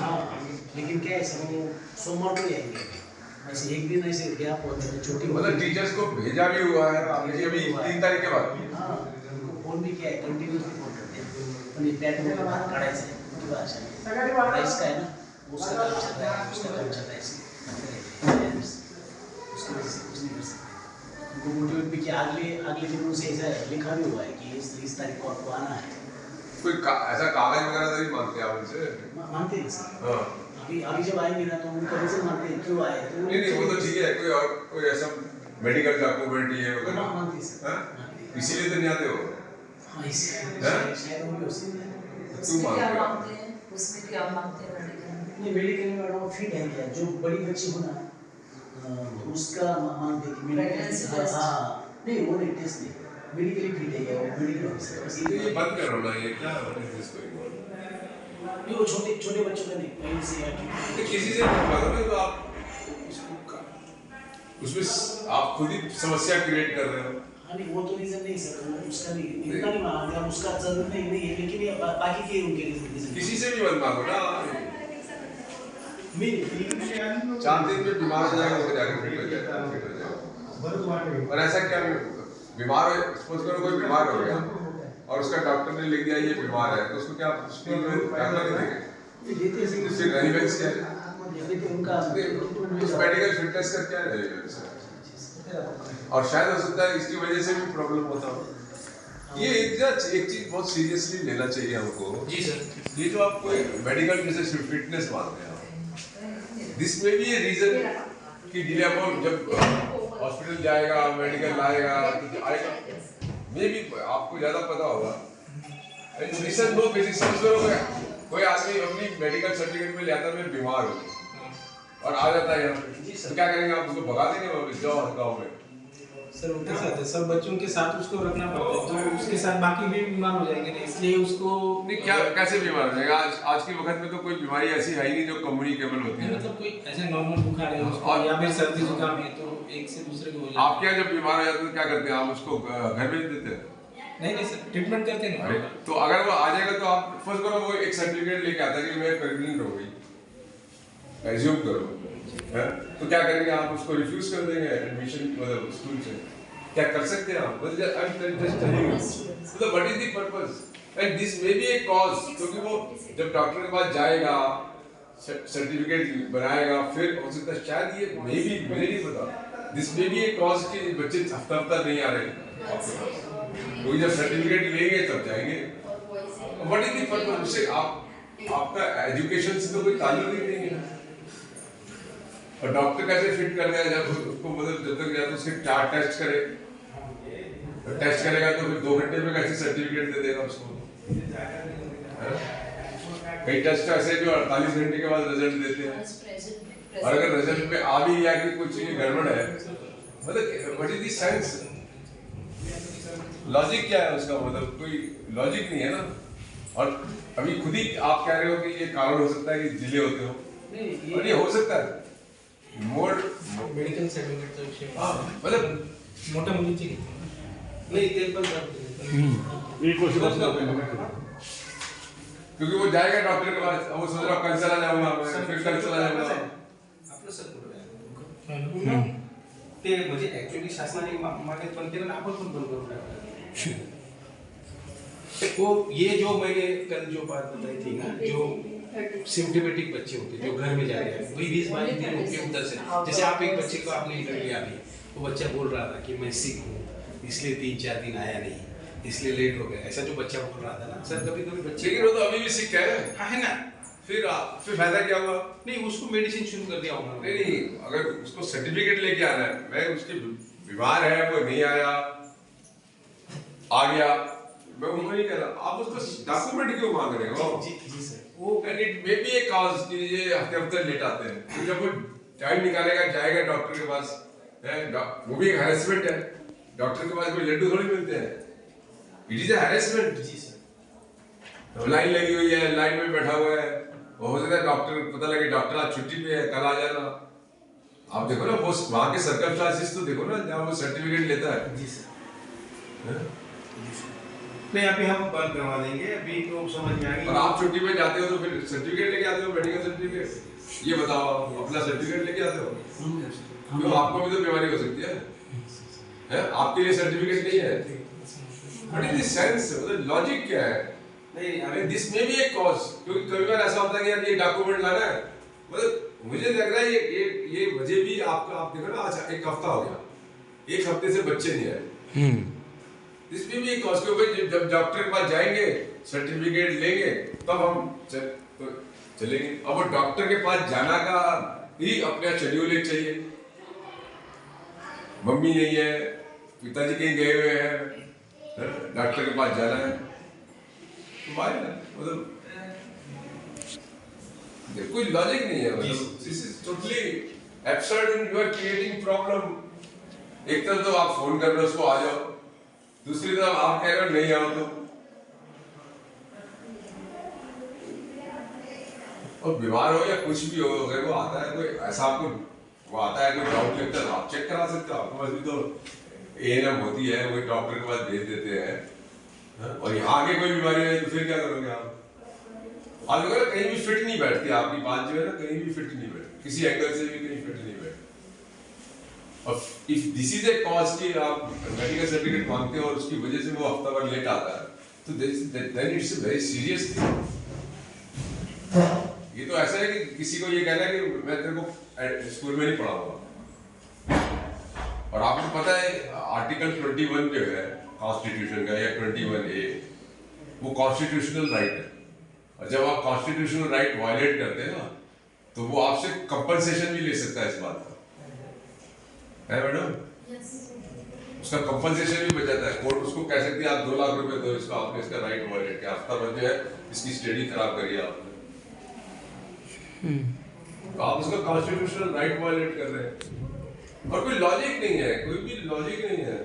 हाँ, लेकिन क्या है सर, वो सोमवार को ही आएंगे। ऐसे एक दिन ऐसे गैप होता है, छुट्टी मतलब टीचर्स को भेजा भी हुआ है आपने अभी 3 तारीख के बाद? हाँ, फोन भी किया है, कंटिन्यूसली फोन करते हैं। पण ये पॅट वगैरे बाहेर काढायचं आहे किंवा अशा राईस का है ना, उसका काम चल रहा है, उसका काम चल रहा है, उसकी वजह से कुछ नहीं कर सकते। उनको मोटिवेट भी किया, अगले दिन उनसे ऐसा लिखा भी हुआ है कि इस तारीख को आपको आना है। कोई ऐसा कागज वगैरह तो नहीं मांगते आप उनसे? मानते हैं सर। हाँ, अभी जब आएंगे ना तो उनको रीजन मानते हैं क्यों आए, तो नहीं वो तो ठीक है, कोई ऐसा मेडिकल डॉक्यूमेंट ये वगैरह मानते हैं सर। इसीलिए तो नहीं आते हो? हाँ, इसलिए शायद वो भी हो सकता है। क्यों मांगते हैं? उसमें क्या मांगते हैं मेडिकल? ये मेडिकल में मैडम फिट है क्या, जो बड़ी बच्ची हो ना उसका मांगते हैं कि मेडिकल, हाँ नहीं वो नहीं, टेस्ट नहीं, मेडिकली फिट है क्या, वो मेडिकल ऑफिसर। ये बंद करो ना, ये क्या इसको नहीं वो छोटे बच्चों का नहीं, पहले से तो किसी से मत मांगो ना, तो आप उसमें आप खुद ही समस्या क्रिएट कर रहे हो। हाँ नहीं वो तो रीजन नहीं सर, उसका नहीं इतना नहीं मांगते हम, उसका जरूर नहीं है, लेकिन ये बाकी के उनके रीजन किसी से भी मत मांगो ना। नहीं 4 दिन में बीमार हो जाएगा, वो जाकर फिट हो जाएगा। और ऐसा क्या बीमार है, सपोज करो कोई बीमार हो गया और उसका डॉक्टर ने लिख दिया ये बीमार है, तो उसको क्या स्कूल में दाखिला नहीं देंगे? उससे रेलेवेंस क्या है? उस मेडिकल फिटनेस का क्या रेलेवेंस है? और शायद हो सकता है इसकी वजह से भी प्रॉब्लम होता हो। ये एक चीज बहुत सीरियसली लेना चाहिए हमको जी सर। ये जो आप कोई मेडिकल जैसे फिटनेस मानते हैं, दिस में भी ये रीजन कि डिले अमाउंट जब हॉस्पिटल जाएगा मेडिकल लाएगा तो आएगा, मे भी आपको ज्यादा पता होगा। नो बेसिस कोई आदमी अपनी मेडिकल सर्टिफिकेट में ले आता है मैं बीमार हूँ और आ जाता है यहाँ पे, तो क्या करेंगे आप? उसको भगा देंगे वापस जाओ गाँव में? सर उनके साथ है, सब बच्चों के साथ उसको रखना पड़ता है, तो उसके साथ बाकी भी बीमार हो जाएंगे ना, इसलिए उसको नहीं क्या कैसे बीमार हो जाएगा? आज के वक्त में तो कोई बीमारी ऐसी है ही नहीं जो कम्युनिकेबल होती है। मतलब कोई ऐसे नॉर्मल बुखार है उसको या फिर सर्दी जुकाम है तो एक से दूसरे को हो जाता है। आप क्या जब बीमार हो जाते हैं तो क्या करते हैं? आप उसको घर भेज देते हैं? नहीं सर, ट्रीटमेंट करते हैं ना। तो अगर वो आ जाएगा तो आप फर्स्ट करो वो एक सर्टिफिकेट लेके आता है कि मैं प्रेग्नेंट हो गई, एज्यूम करो है? तो क्या करेंगे आप? उसको रिफ्यूज कर देंगे एडमिशन मतलब स्कूल से? क्या कर सकते हैं आप? मतलब what is the purpose? And this may be A cause, क्योंकि वो जब डॉक्टर के पास जाएगा सर्टिफिकेट बनाएगा फिर हो सकता है शायद ये मे बी, मुझे नहीं पता, this may be A cause कि बच्चे हफ्ता नहीं आ रहे आपके पास, क्योंकि जब सर्टिफिकेट लेंगे तब जाएंगे। What is the purpose? उससे आपका एजुकेशन से तो कोई ताल्लुक ही नहीं है। और डॉक्टर कैसे फिट कर देगा जब उसको मतलब जब तक या तो उसके 4 टेस्ट करे, टेस्ट करेगा तो फिर 2 घंटे में कैसे सर्टिफिकेट दे देगा उसको? कई टेस्ट ऐसे जो 48 घंटे के बाद रिजल्ट देते हैं, और अगर रिजल्ट में आ भी गया कि कुछ गड़बड़ है, मतलब what is the science? Logic क्या है उसका? मतलब कोई लॉजिक नहीं है ना। और अभी खुद ही आप कह रहे हो कि ये कारण हो सकता है कि डिले होते हो, और ये हो सकता है मोर मेडिकल सर्टिफिकेट तो विषय मतलब मोटा मुझे चाहिए नहीं तेल पर क्योंकि वो जाएगा डॉक्टर के पास, वो सोच रहा कल चला जाऊंगा मैं, फिर कल चला जाऊंगा। आपलं सर ते म्हणजे ऍक्च्युअली शासनाने मागे पण केलं ना, आपण पण बंद करू। वो ये जो मैंने कल जो बात बताई थी ना, जो सिम्टोमेटिक बच्चे होते जो घर में जा रहे हैं वही 20-22 दिन होते उधर से, जैसे आप एक बच्चे को आपने इंटरव्यू लिया अभी, वो बच्चा बोल रहा था कि मैं सिक हूँ इसलिए 3-4 दिन आया नहीं, इसलिए लेट हो गया, ऐसा जो बच्चा बोल रहा था ना सर, कभी बच्चे लेकिन वो तो अभी भी सिक है ना, फिर फायदा क्या हुआ? नहीं उसको मेडिसिन शुरू कर दिया होगा। नहीं अगर उसको सर्टिफिकेट लेके आना है, मैं उसके बीमार है वो नहीं आया आ गया, मैं उनको नहीं कह रहा, आप उसको डॉक्यूमेंट क्यों मांग रहे हो? जी सर, वो candidate may be A cause कि ये हफ्ते लेट आते हैं, तो जब वो टाइम निकालेगा जाएगा डॉक्टर के पास, वो भी एक हैरेसमेंट है। डॉक्टर के पास कोई लड्डू थोड़ी मिलते हैं, इट इज अ हैरेसमेंट। जी सर, लाइन लगी हुई है, लाइन में बैठा हुआ है, हो सकता है डॉक्टर पता लगे डॉक्टर आज छुट्टी पे है, कल आ जाना। आप देखो ना वो वहाँ के सर्कमस्टांसेस तो देखो ना जहाँ वो सर्टिफिकेट लेता है। जी सर, नहीं अभी हम बंद करवा देंगे, अभी तो समझ में आ गई। और आप छुट्टी पे जाते हो तो फिर सर्टिफिकेट लेके आते हो, मेडिकल सर्टिफिकेट, ये बताओ अपना सर्टिफिकेट लेके आते हो क्यों? आपको भी तो बीमारी हो सकती है, आपके लिए सर्टिफिकेट नहीं है। व्हाट इज द सेंस, मतलब लॉजिक क्या है? नहीं अरे दिस में भी एक कॉज, क्योंकि कई बार ऐसा होता है कि यार ये डॉक्यूमेंट लाना है, मतलब मुझे लग रहा है ये वजह भी आपका, आप देखो ना, अच्छा एक हफ्ता हो गया, एक हफ्ते से बच्चे नहीं आए, इसमें भी एक कॉज, क्योंकि जब डॉक्टर के पास जाएंगे सर्टिफिकेट लेंगे तब हम चलेंगे। अब वो डॉक्टर के पास जाना का ही अपना शेड्यूल एक चाहिए, मम्मी नहीं है, पिताजी कहीं गए हुए हैं, डॉक्टर के पास जाना है, मतलब कोई लॉजिक नहीं है, मतलब this is totally absurd and you are creating problem. एक तरफ तो आप फोन कर रहे हो उसको आ जाओ, दूसरी तरफ आप कह रहे हो नहीं आओ तो, और बीमार हो या कुछ भी हो, अगर वो आता है कोई ऐसा आपको, वो आता है कोई डाउट लगता है आप चेक करा सकते हो, आपके पास भी तो एएनएम होती है, वो डॉक्टर के पास भेज देते हैं, और यहाँ आगे कोई बीमारी है तो फिर क्या करोगे आप देखो ना, कहीं भी फिट नहीं बैठती आपकी बात जो है ना, कहीं भी फिट नहीं बैठती, किसी एंगल से भी कहीं फिट नहीं बैठती। और if this is a cause कि आप मेडिकल सर्टिफिकेट मांगते हो और उसकी वजह से वो हफ्ता भर लेट आता है, तो then it's a very serious thing. ये तो ऐसा है कि किसी को ये कहना है कि मैं तेरे को स्कूल में नहीं पढ़ाऊंगा, और आपको पता है आर्टिकल 21 जो है कॉन्स्टिट्यूशन का, या 21A, वो कॉन्स्टिट्यूशनल राइट है, और जब आप कॉन्स्टिट्यूशनल राइट वायलेट करते हैं ना, तो वो आपसे कंपनसेशन भी ले सकता है इस बात का, है मैडम? उसका कंपनसेशन भी बच जाता है, कोर्ट उसको कह सकती है आप 2 लाख रुपए दो इसका, आपने इसका राइट वायलेट किया, हफ्ता भर जो है इसकी स्टडी खराब करी आपने, तो आप उसका कॉन्स्टिट्यूशनल राइट वायलेट कर रहे हैं, और कोई लॉजिक नहीं है, कोई भी लॉजिक नहीं है।